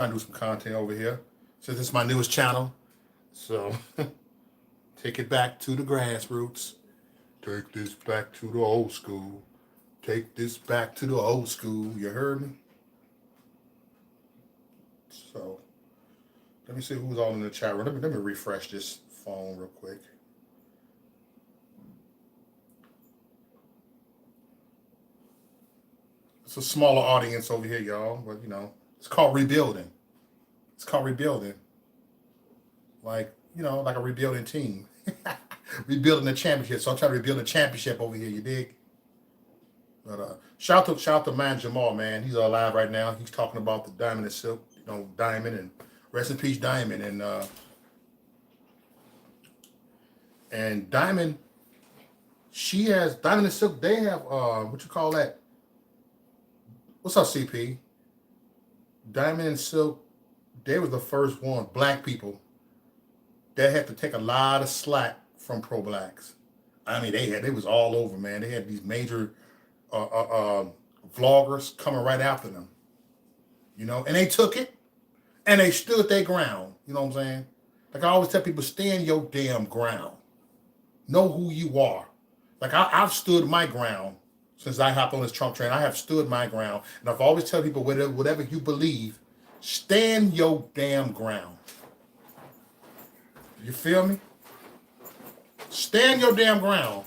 trying to do some content over here since it's my newest channel. So take it back to the grassroots. Take this back to the old school. Take this back to the old school. You heard me? So let me see who's all in the chat room. Let me refresh this phone real quick. It's a smaller audience over here, y'all. But it's called rebuilding. It's called rebuilding. Like a rebuilding team. Rebuilding the championship. So I'm trying to rebuild a championship over here, you dig? But shout out to Man Jamal, man. He's alive right now. He's talking about the Diamond and Silk, Diamond, and rest in peace, Diamond. And Diamond, she has Diamond and Silk, they have what you call that? What's up, CP? Diamond and Silk, they were the first one, black people, that had to take a lot of slack from pro blacks. I mean, they was all over, man. They had these major vloggers coming right after them, and they took it and they stood their ground. You know what I'm saying? Like I always tell people, stand your damn ground. Know who you are. Like I've stood my ground since I hopped on this Trump train. I have stood my ground, and I've always tell people, whatever you believe, stand your damn ground. You feel me? Stand your damn ground.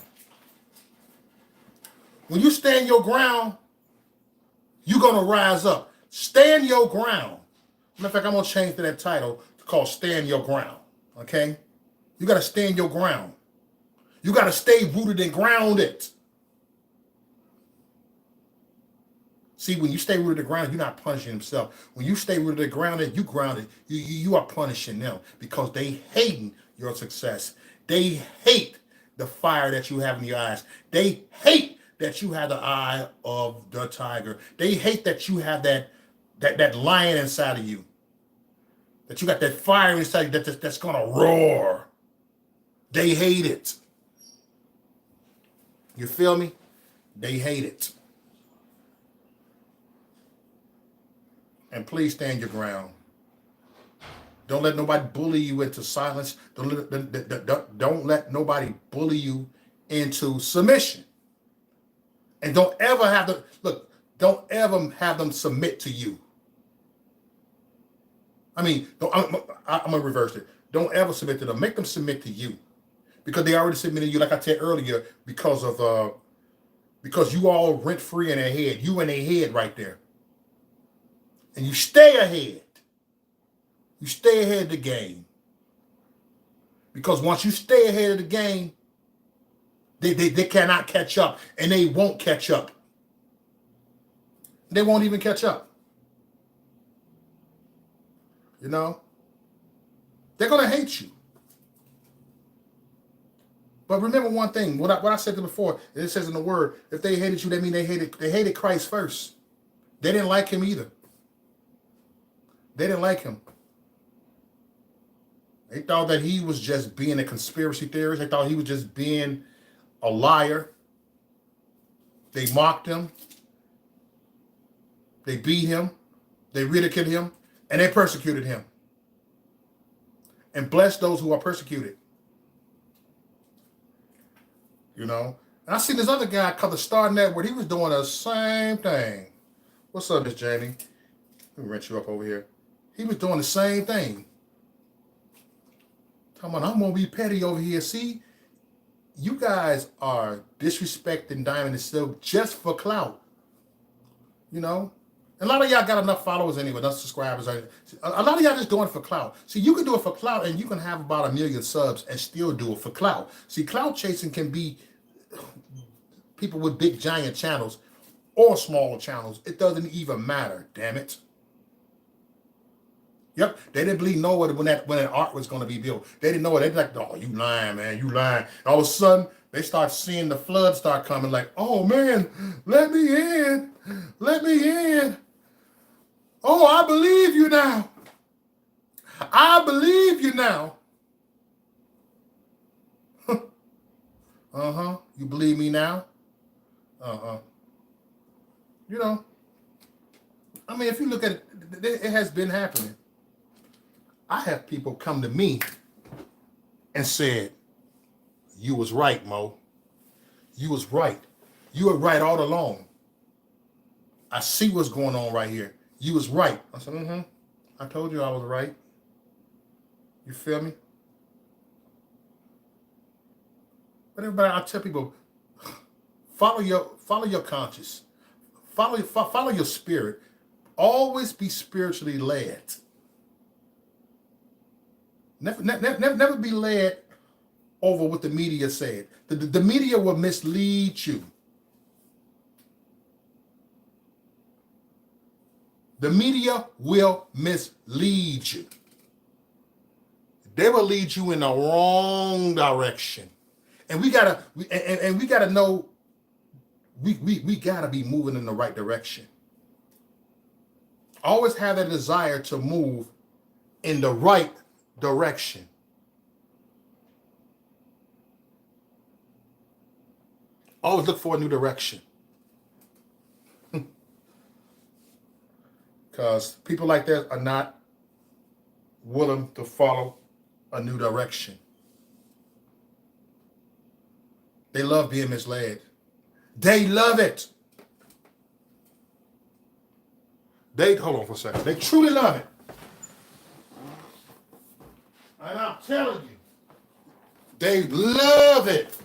When you stand your ground, you're going to rise up. Stand your ground. Matter of fact, I'm going to change to that title to call Stand Your Ground. Okay? You got to stand your ground. You got to stay rooted and grounded. See, when you stay rooted and grounded, you're not punishing yourself. When you stay rooted and grounded, you are punishing them because they hating your success. They hate the fire that you have in your eyes. They hate that you have the eye of the tiger. They hate that you have that lion inside of you. That you got that fire inside you that's gonna roar. They hate it. You feel me? They hate it. And please stand your ground. Don't let nobody bully you into silence. Don't let nobody bully you into submission. And don't ever have them submit to you. I mean, I'm going to reverse it. Don't ever submit to them. Make them submit to you. Because they already submitted to you, like I said earlier, because you all rent free in their head. You in their head right there. And you stay ahead. You stay ahead of the game. Because once you stay ahead of the game, they cannot catch up, and they won't catch up. They won't even catch up. They're going to hate you. But remember one thing, what I said before, it says in the word, if they hated you, that means they hated Christ first. They didn't like him either. They didn't like him. They thought that he was just being a conspiracy theorist. They thought he was just being a liar. They mocked him. They beat him. They ridiculed him. And they persecuted him. And bless those who are persecuted. And I see this other guy called the Star Network. He was doing the same thing. What's up, Miss Jamie? Let me rent you up over here. He was doing the same thing. Talking about, I'm going to be petty over here. See, you guys are disrespecting Diamond and Silk just for clout. And a lot of y'all got enough followers anyway, enough subscribers. A lot of y'all just doing it for clout. See, you can do it for clout, and you can have about 1 million subs and still do it for clout. See, clout chasing can be people with big giant channels or smaller channels. It doesn't even matter, damn it. Yep, they didn't believe no when that art was going to be built. They didn't know it. They'd be like, oh, you lying, man, you lying. And all of a sudden, they start seeing the flood start coming like, oh, man, let me in. Let me in. Oh, I believe you now. I believe you now. Uh-huh. You believe me now? Uh-huh. I mean, if you look at it, it has been happening. I have people come to me and said, "You was right, Mo. You was right. You were right all along. I see what's going on right here. You was right." I said, "Mm-hmm. I told you I was right." You feel me? But everybody, I tell people, follow your conscience. Follow your spirit. Always be spiritually led. Never be led over what the media said. The media will mislead you. The media will mislead you. They will lead you in the wrong direction. And we gotta know we gotta be moving in the right direction. Always have a desire to move in the right direction. Always look for a new direction. Because people like that are not willing to follow a new direction. They love being misled. They love it. Hold on for a second. They truly love it. And I'm telling you, they love it.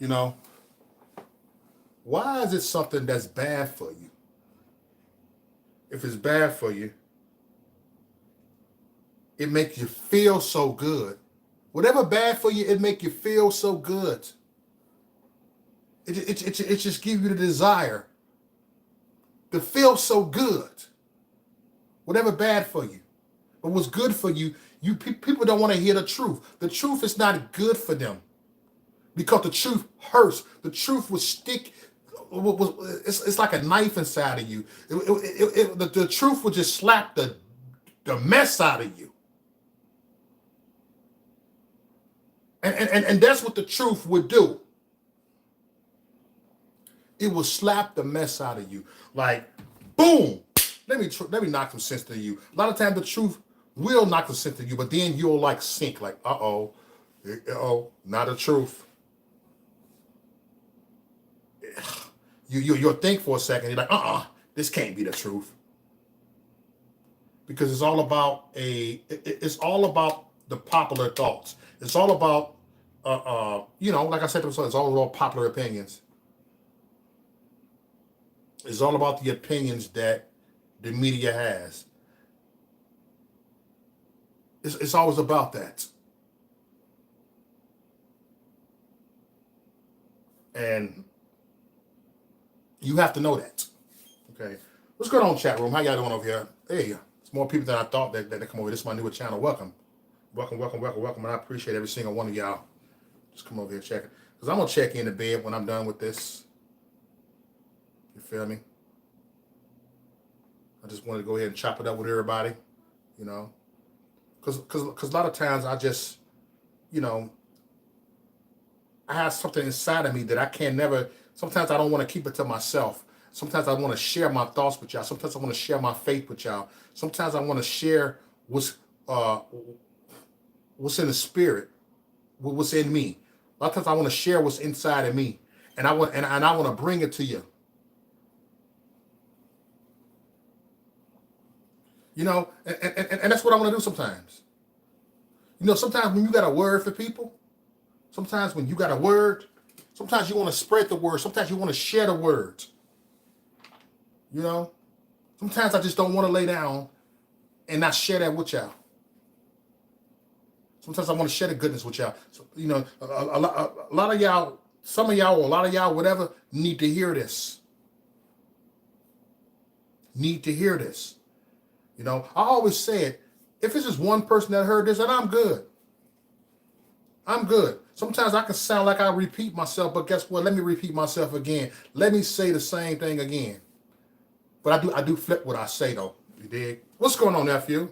You know, why is it something that's bad for you? If it's bad for you, it makes you feel so good. Whatever bad for you, it make you feel so good. It just gives you the desire to feel so good. Whatever bad for you. But what's good for you, people don't want to hear the truth. The truth is not good for them. Because the truth hurts. The truth will stick. It's like a knife inside of you. The truth will just slap the mess out of you. And that's what the truth would do. It will slap the mess out of you. Like, boom. Let me knock some sense to you. A lot of times the truth will knock some sense to you, but then you'll like sink, like, uh-oh, not the truth. You'll think for a second. You're like, this can't be the truth. Because it's all about the popular thoughts. It's all about, like I said before, it's all about popular opinions. It's all about the opinions that the media has. It's always about that. And you have to know that. Okay. What's going on, chat room? How y'all doing over here? Hey, it's more people than I thought that come over. This is my newer channel. Welcome. And I appreciate every single one of y'all. Just come over here and check it. Because I'm going to check in the bed when I'm done with this. You feel me? I just wanted to go ahead and chop it up with everybody, because a lot of times I just, I have something inside of me that I can never. Sometimes I don't want to keep it to myself. Sometimes I want to share my thoughts with y'all. Sometimes I want to share my faith with y'all. Sometimes I want to share what's in the spirit, what's in me. A lot of times I want to share what's inside of me, and I want to bring it to you. And that's what I want to do sometimes. Sometimes when you got a word for people, sometimes when you got a word, sometimes you want to spread the word. Sometimes you want to share the words. Sometimes I just don't want to lay down and not share that with y'all. Sometimes I want to share the goodness with y'all. So, a lot of y'all, some of y'all, or a lot of y'all, whatever, need to hear this. Need to hear this. I always said, if it's just one person that heard this, then I'm good. I'm good. Sometimes I can sound like I repeat myself, but guess what? Let me repeat myself again. Let me say the same thing again. But I do flip what I say, though. You dig? What's going on, nephew?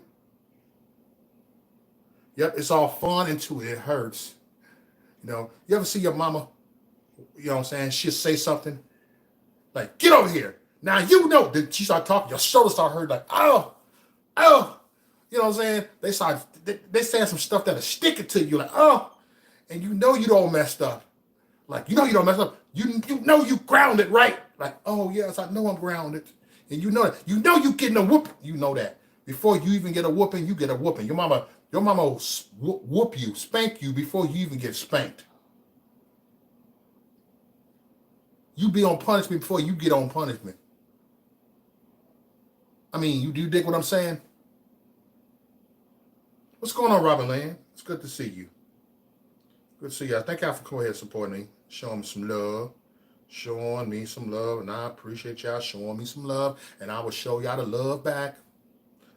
Yep, it's all fun until it hurts. You ever see your mama, she'll say something, Like, get over here. Now you know that she started talking, your shoulders start hurting, like, oh. You know what I'm saying? They saying some stuff that'll stick it to you, like, oh, and you know you don't messed up. Like, you know you don't mess up. You know you grounded, right? Like, oh yes, I know I'm grounded. And you know that. You know you getting a whoop. You know that. Before you even get a whooping, you get a whooping. Your mama will whoop you, spank you before you even get spanked. You be on punishment before you get on punishment. I mean, you do dig what I'm saying? What's going on, Robin Land? It's good to see you. Good to see you. Thank y'all for coming here and supporting me, showing me some love. Showing me some love, and I appreciate y'all showing me some love, and I will show y'all the love back.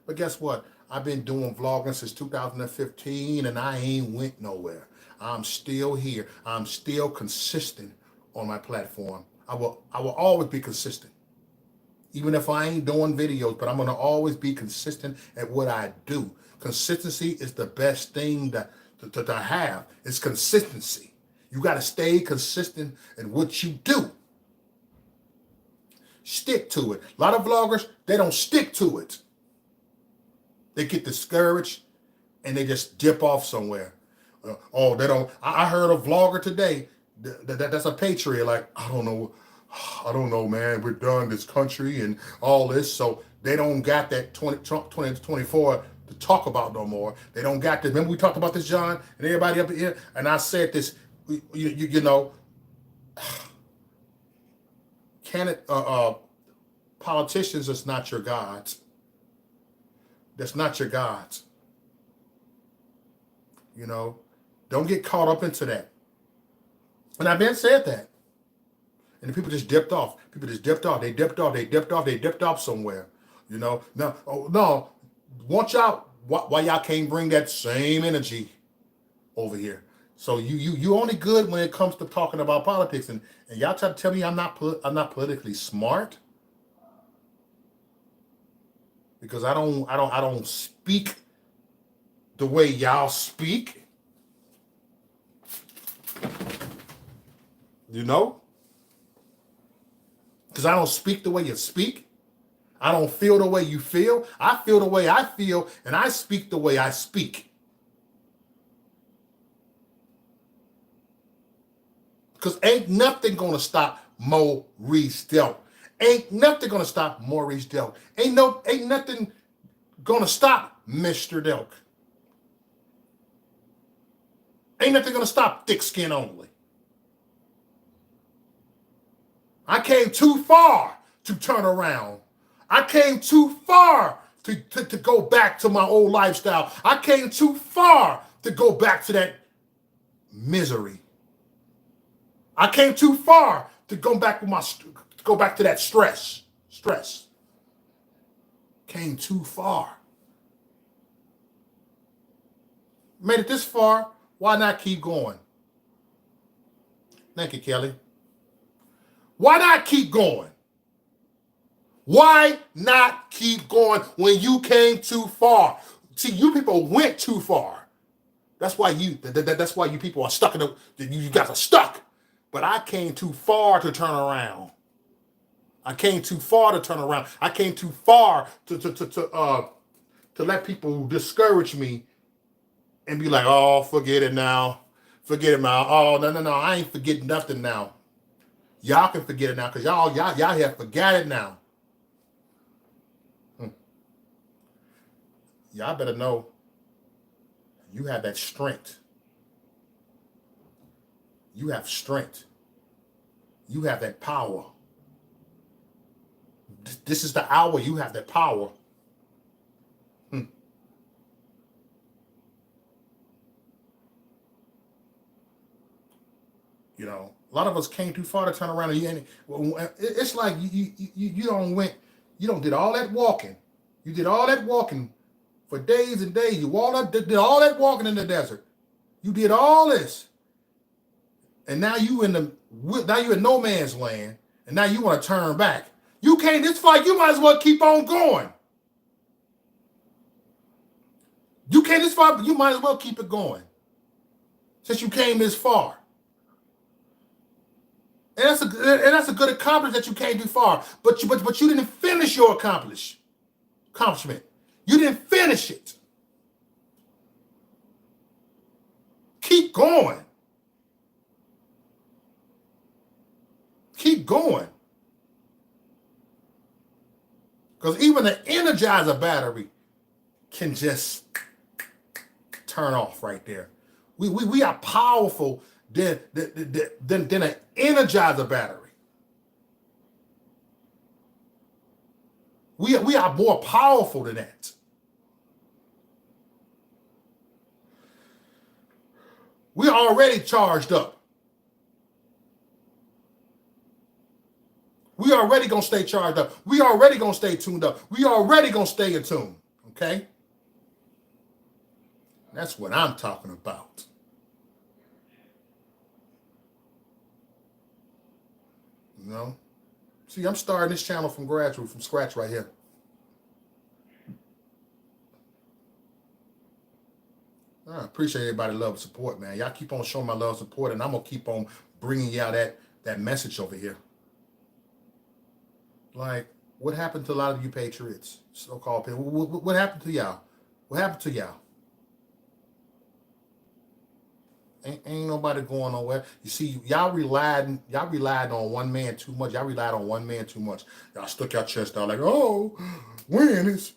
But guess what? I've been doing vlogging since 2015, and I ain't went nowhere. I'm still here. I'm still consistent on my platform. I will always be consistent, even if I ain't doing videos. But I'm gonna always be consistent at what I do. Consistency is the best thing to have. It's consistency. You got to stay consistent in what you do. Stick to it. A lot of vloggers, they don't stick to it. They get discouraged and they just dip off somewhere. They don't. I heard a vlogger today that's a patriot. Like, I don't know, man. We're done this country and all this. So they don't got that 2024 to talk about no more. They don't got this. Remember we talked about this, John, and everybody up here? And I said this. You know, politicians is not your gods. That's not your gods. You know, don't get caught up into that. And I've been said that. And the people just dipped off. People just dipped off. They dipped off somewhere. You know, no. Want y'all, why y'all can't bring that same energy over here? So you only good when it comes to talking about politics, and y'all try to tell me I'm not politically smart because I don't speak the way y'all speak. You know? Because I don't speak the way you speak. I don't feel the way you feel. I feel the way I feel, and I speak the way I speak. Because ain't nothing going to stop Maurice Delk. Ain't nothing going to stop Maurice Delk. Ain't nothing going to stop Mr. Delk. Ain't nothing going to stop Thick Skin Only. I came too far to turn around. I came too far to go back to my old lifestyle. I came too far to go back to that misery. I came too far to go back to that stress. Came too far. Made it this far. Why not keep going? Thank you, Kelly. Why not keep going? Why not keep going when you came too far? See, you people went too far. That's why you people are stuck you guys are stuck. But I came too far to turn around. I came too far to turn around. I came too far to let people discourage me and be like, oh, forget it now. Forget it now. Oh, no. I ain't forgetting nothing now. Y'all can forget it now because y'all have forgot it now. Y'all better know you have that strength. You have strength. You have that power. This is the hour you have that power. You know, a lot of us came too far to turn around. And it's like you don't did all that walking. You did all that walking for days and days. You did all that walking in the desert. You did all this. And now you in no man's land, and now you want to turn back. You came this far, you might as well keep on going. You came this far, but you might as well keep it going. Since you came this far. And that's a good accomplishment that you came too far. But you didn't finish your accomplishment. You didn't finish it. Keep going. Keep going. Because even the Energizer battery can just turn off right there. We are powerful than an Energizer battery. We are more powerful than that. We're already charged up. We already gonna stay charged up. We already gonna stay tuned up. We already gonna stay in tune. Okay? That's what I'm talking about. You know? See, I'm starting this channel from scratch right here. I appreciate everybody love and support, man. Y'all keep on showing my love and support, and I'm gonna keep on bringing y'all that message over here. Like, what happened to a lot of you patriots, so-called people? What happened to y'all? What happened to y'all? Ain't nobody going nowhere. You see, y'all relied on one man too much. Y'all relied on one man too much. Y'all stuck your chest out like, oh, when is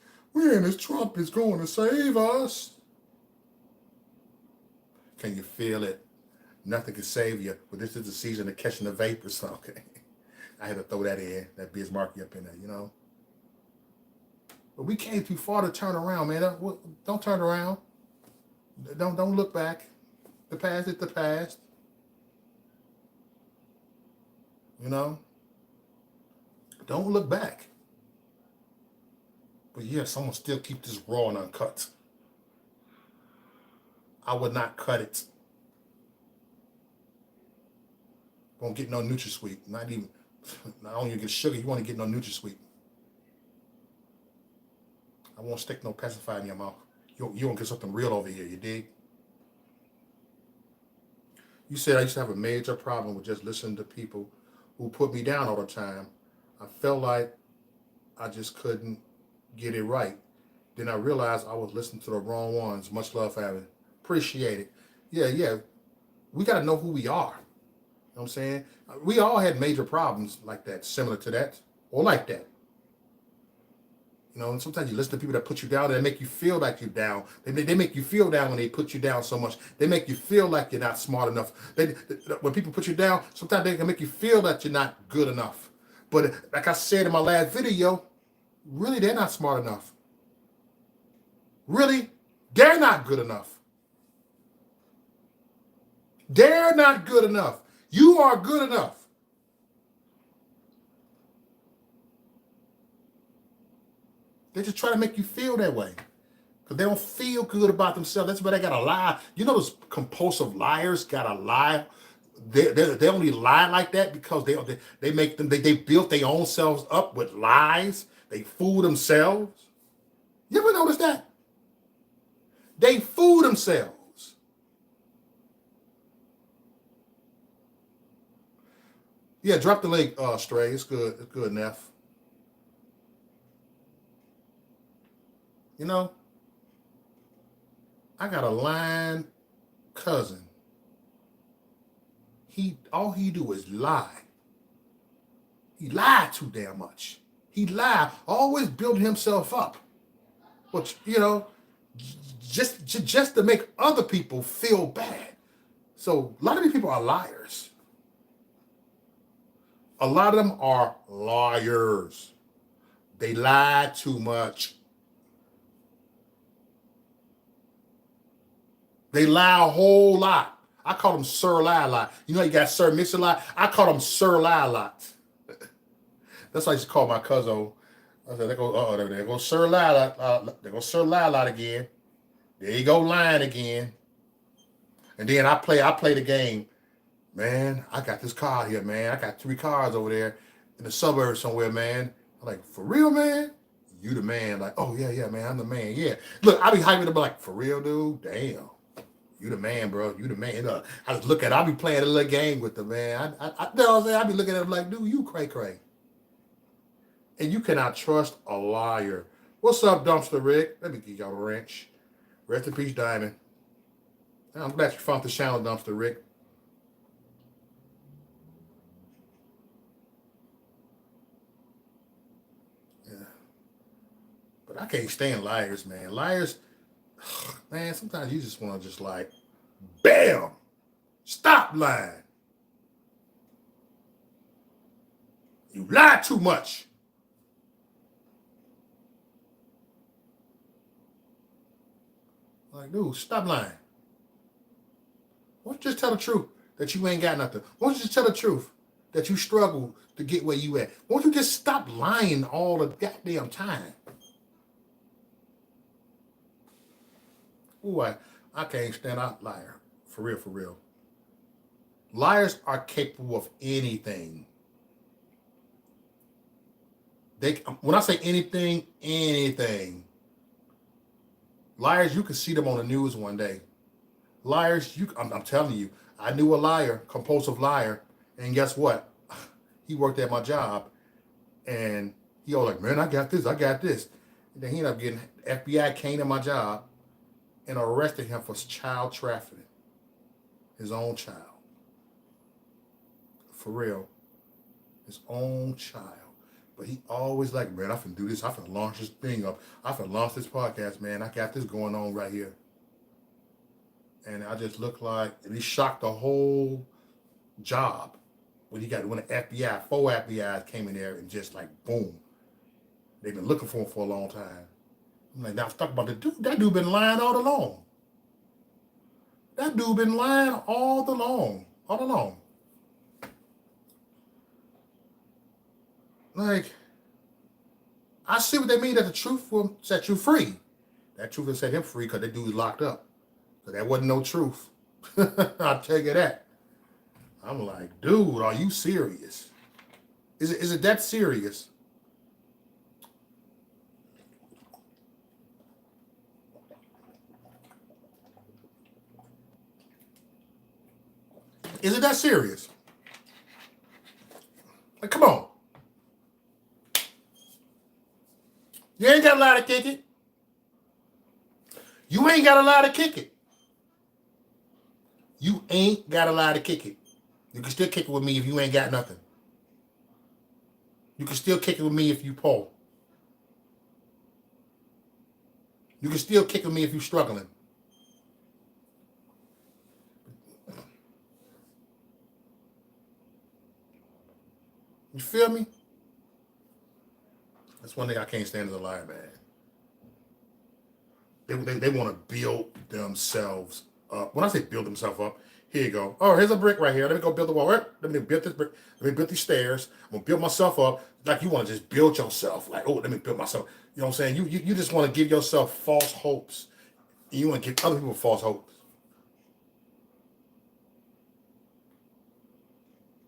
Trump is going to save us? Can you feel it? Nothing can save you. But this is the season of catching the vapors. Okay. I had to throw that in, that Bismarcky up in there, you know. But we came too far to turn around, man. Don't turn around. Don't look back. The past is the past. You know? Don't look back. But yeah, someone still keep this raw and uncut. I would not cut it. Won't get no NutraSweet. Not only you get sugar, you want to get no NutraSweet. I won't stick no pacifier in your mouth. You won't get something real over here, you dig? You said I used to have a major problem with just listening to people who put me down all the time. I felt like I just couldn't get it right. Then I realized I was listening to the wrong ones. Much love, Fabian. Appreciate it. Yeah. We got to know who we are. You know what I'm saying? We all had major problems like that, similar to that, or like that. You know, and sometimes you listen to people that put you down, they make you feel like you're down. They make you feel down when they put you down so much. They make you feel like you're not smart enough. When people put you down, sometimes they can make you feel that you're not good enough. But like I said in my last video, really, they're not smart enough. Really, they're not good enough. They're not good enough. You are good enough. They just try to make you feel that way. Because they don't feel good about themselves. That's why they got to lie. You know those compulsive liars got to lie? They only lie like that because they make them, they built their own selves up with lies. They fool themselves. You ever notice that? They fool themselves. Yeah, drop the link, Stray. It's good. It's good, Neff. You know, I got a lying cousin. All he do is lie. He lied too damn much. He lied, always building himself up. But you know, just to make other people feel bad. So a lot of these people are liars. A lot of them are liars. They lie too much. They lie a whole lot. I call them Sir Lie a lot. You know you got Sir Mix a lot? I call them Sir Lie a lot. That's why I used to call my cousin. I said, there goes Sir Lie a lot. There goes Sir Lie a lot again. There you go lying again. And then I play the game. Man, I got this car here, man. I got 3 cars over there in the suburbs somewhere, man. I'm like, for real, man? You the man. Like, oh, yeah, man, I'm the man. Yeah. Look, I be hyping up like, for real, dude? Damn. You the man, bro. You the man. I just look at. I be playing a little game with the man. I you know what I'm saying. I be looking at him like, dude, you cray. And you cannot trust a liar. What's up, Dumpster Rick? Let me give y'all a wrench. Rest in peace, Diamond. I'm glad you found the channel, Dumpster Rick. Yeah. But I can't stand liars, man. Liars, man, sometimes you just want to just like, bam, stop lying. You lie too much. Like, dude, stop lying. Why don't you just tell the truth that you ain't got nothing? Why don't you just tell the truth that you struggle to get where you at? Why don't you just stop lying all the goddamn time? Ooh, I can't stand out liar. For real, for real. Liars are capable of anything. When I say anything, anything. Liars, you can see them on the news one day. Liars, I'm telling you, I knew a liar, compulsive liar, and guess what? He worked at my job, and he was like, man, I got this. And then he ended up getting, FBI came to my job and arrested him for child trafficking. His own child. For real. His own child. But he always like, man, I can do this. I can launch this thing up. I can launch this podcast, man. I got this going on right here. And I just look like, and he shocked the whole job. When the FBI, 4 FBI's came in there and just like, boom. They've been looking for him for a long time. I'm like, now I'm talking about the dude. That dude been lying all along. That dude been lying all along. Like, I see what they mean that the truth will set you free. That truth will set him free because that dude is locked up. So that wasn't no truth. I'll tell you that. I'm like, dude, are you serious? Is it that serious? Is it that serious? Like, come on. You ain't got a lot to kick it. You ain't got a lot to kick it. You ain't got a lot to kick it. You can still kick it with me if you ain't got nothing. You can still kick it with me if you poor. You can still kick it with me if you struggling. You feel me? That's one thing I can't stand as a liar, man. They want to build themselves up. When I say build themselves up, here you go. Oh, here's a brick right here. Let me go build the wall. Let me build this brick. Let me build these stairs. I'm going to build myself up. Like you want to just build yourself. Like, oh, let me build myself. You know what I'm saying? You just want to give yourself false hopes. You want to give other people false hopes.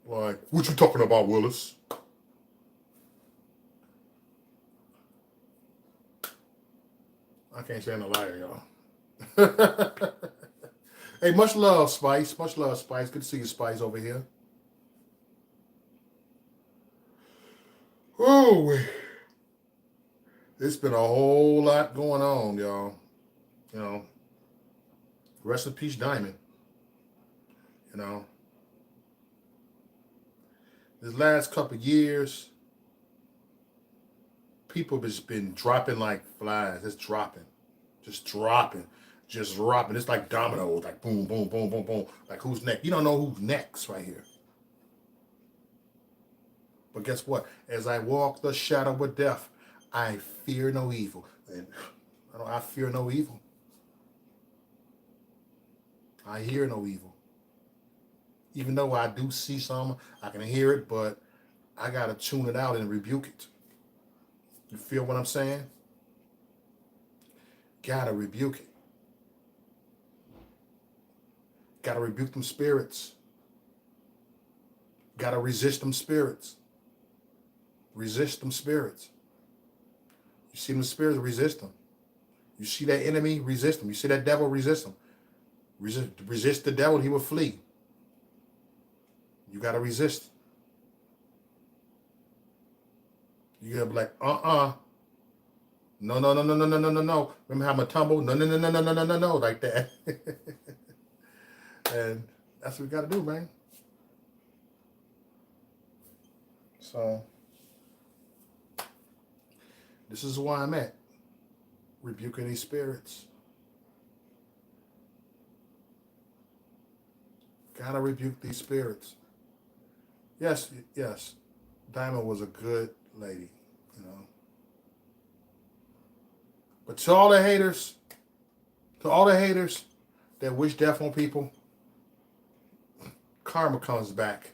Like, what you talking about, Willis? I can't stand a liar, y'all. Hey, much love, Spice. Much love, Spice. Good to see you, Spice, over here. Oh, it's been a whole lot going on, y'all. You know, rest in peace, Diamond. You know, this last couple of years, people have just been dropping like flies. It's dropping. Just dropping. It's like dominoes, like boom, boom, boom, boom, boom. Like who's next? You don't know who's next right here. But guess what? As I walk the shadow of death, I fear no evil. And I fear no evil. I hear no evil. Even though I do see some, I can hear it, but I got to tune it out and rebuke it. You feel what I'm saying? Got to rebuke it. Got to rebuke them spirits. Got to resist them spirits. Resist them spirits. You see them spirits, resist them. You see that enemy, resist them. You see that devil, resist them. Resist the devil, he will flee. You got to resist. You got to be like, no, no, no, no, no, no, no, no, no. Remember how I'm a tumble? No, no, no, no, no, no, no, no, no, like that. And that's what we got to do, man. So, this is where I'm at. Rebuking these spirits. Gotta rebuke these spirits. Yes, yes. Diamond was a good lady, you know. But to all the haters that wish death on people, karma comes back.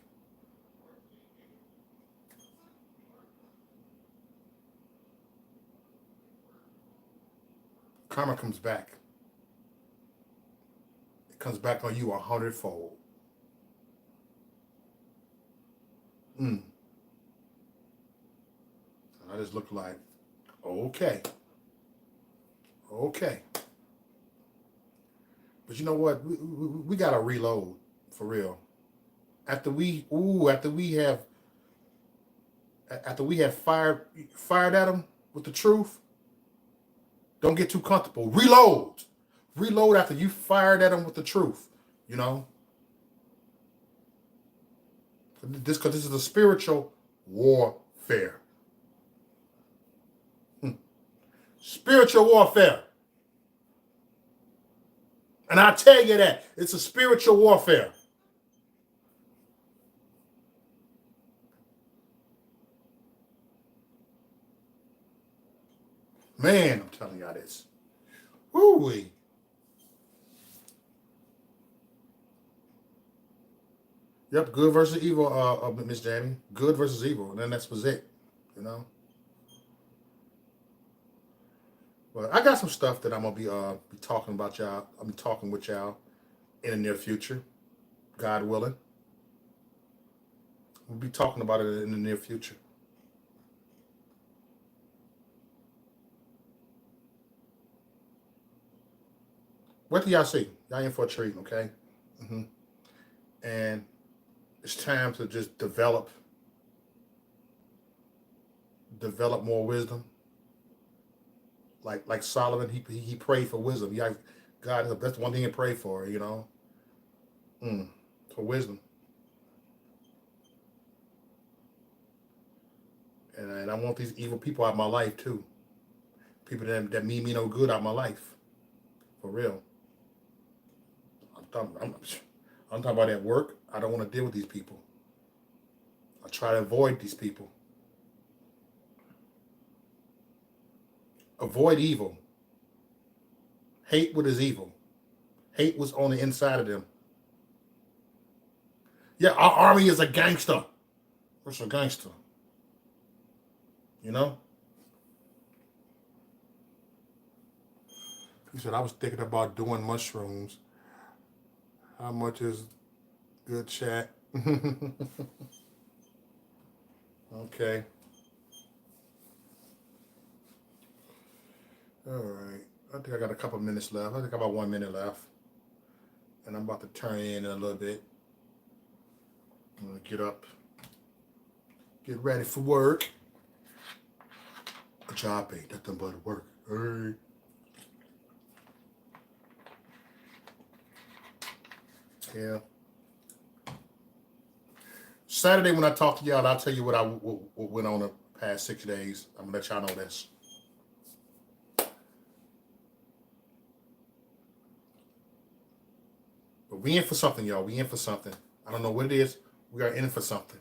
Karma comes back. It comes back on you 100-fold. And I just look like, okay. Okay. But you know what? We got to reload for real. After we have fired at them with the truth, don't get too comfortable. Reload. Reload after you fired at them with the truth, you know? Because this is a spiritual warfare. Spiritual warfare. And I tell you that. It's a spiritual warfare. Man, I'm telling y'all this. Woo-wee. Yep, good versus evil, Miss Jamie. Good versus evil. And then that was it, you know? But I got some stuff that I'm gonna be talking about y'all. I'll be talking with y'all in the near future, God willing. We'll be talking about it in the near future. What do y'all see? Y'all in for a treat, okay? And it's time to just develop more wisdom. Like Solomon, he prayed for wisdom. God, that's one thing he prayed for, you know, for wisdom. And I want these evil people out of my life too. People that mean me no good out of my life, for real. I'm talking about at work. I don't want to deal with these people. I try to avoid these people. Avoid evil. Hate what is evil. Hate what's on the inside of them. Yeah, our army is a gangster. What's a gangster? You know? He said, I was thinking about doing mushrooms. How much is good chat? Okay. All right. I think I got a couple minutes left. I think about 1 minute left. And I'm about to turn in a little bit. I'm going to get up. Get ready for work. A job ain't nothing but work. Hey. Yeah. Saturday when I talk to y'all, I'll tell you what went on the past 6 days. I'm going to let y'all know this. But we in for something, y'all. We in for something. I don't know what it is. We are in for something.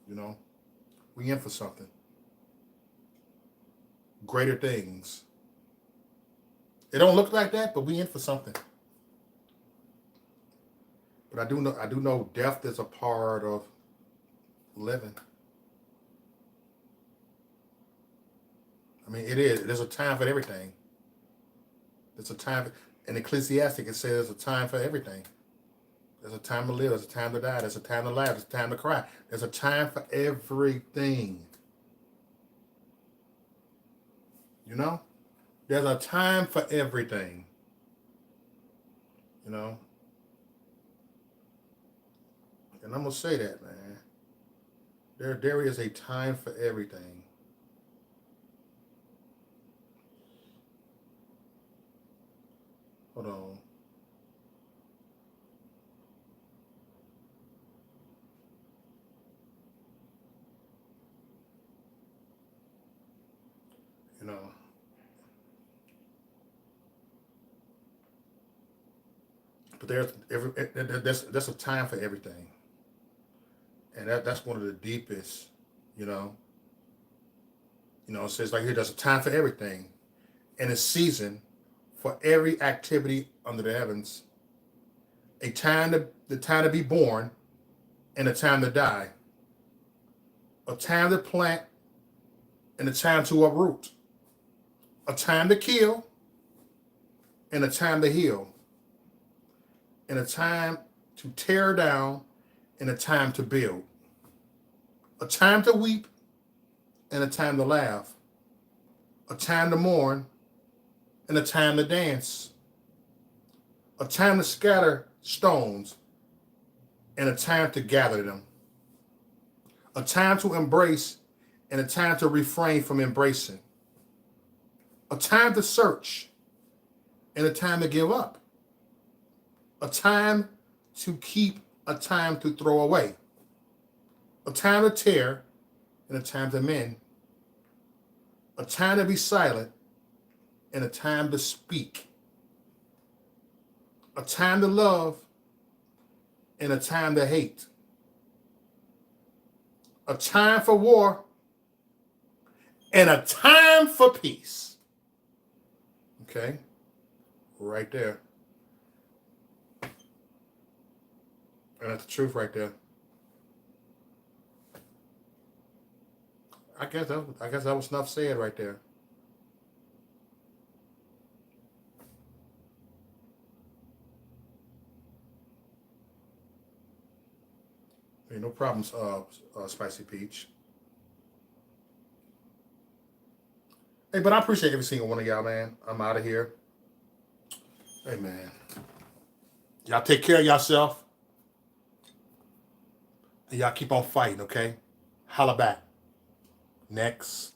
You know? We in for something. Greater things. It don't look like that, but we in for something. But I do know death is a part of living. I mean, it is. There's a time for everything. There's a time. In Ecclesiastic, it says there's a time for everything. There's a time to live. There's a time to die. There's a time to laugh. There's a time to cry. There's a time for everything. You know, there's a time for everything. You know, and I'm gonna say that, man. There is a time for everything. Hold on. You know, but there's a time for everything, and that's one of the deepest. You know, it says like here, there's a time for everything, and a season for every activity under the heavens. A time to the time to be born, and a time to die. A time to plant, and a time to uproot. A time to kill, and a time to heal. And a time to tear down, and a time to build. A time to weep, and a time to laugh. A time to mourn, and a time to dance. A time to scatter stones, and a time to gather them. A time to embrace, and a time to refrain from embracing. A time to search, and a time to give up. A time to keep, a time to throw away. A time to tear, and a time to mend. A time to be silent, and a time to speak. A time to love, and a time to hate. A time for war, and a time for peace. Okay? Right there. And that's the truth right there. I guess that was enough said right there. Hey, no problems, Spicy Peach. Hey, but I appreciate every single one of y'all, man. I'm out of here. Hey, man. Y'all take care of yourself. And y'all keep on fighting, okay? Holla back. Next.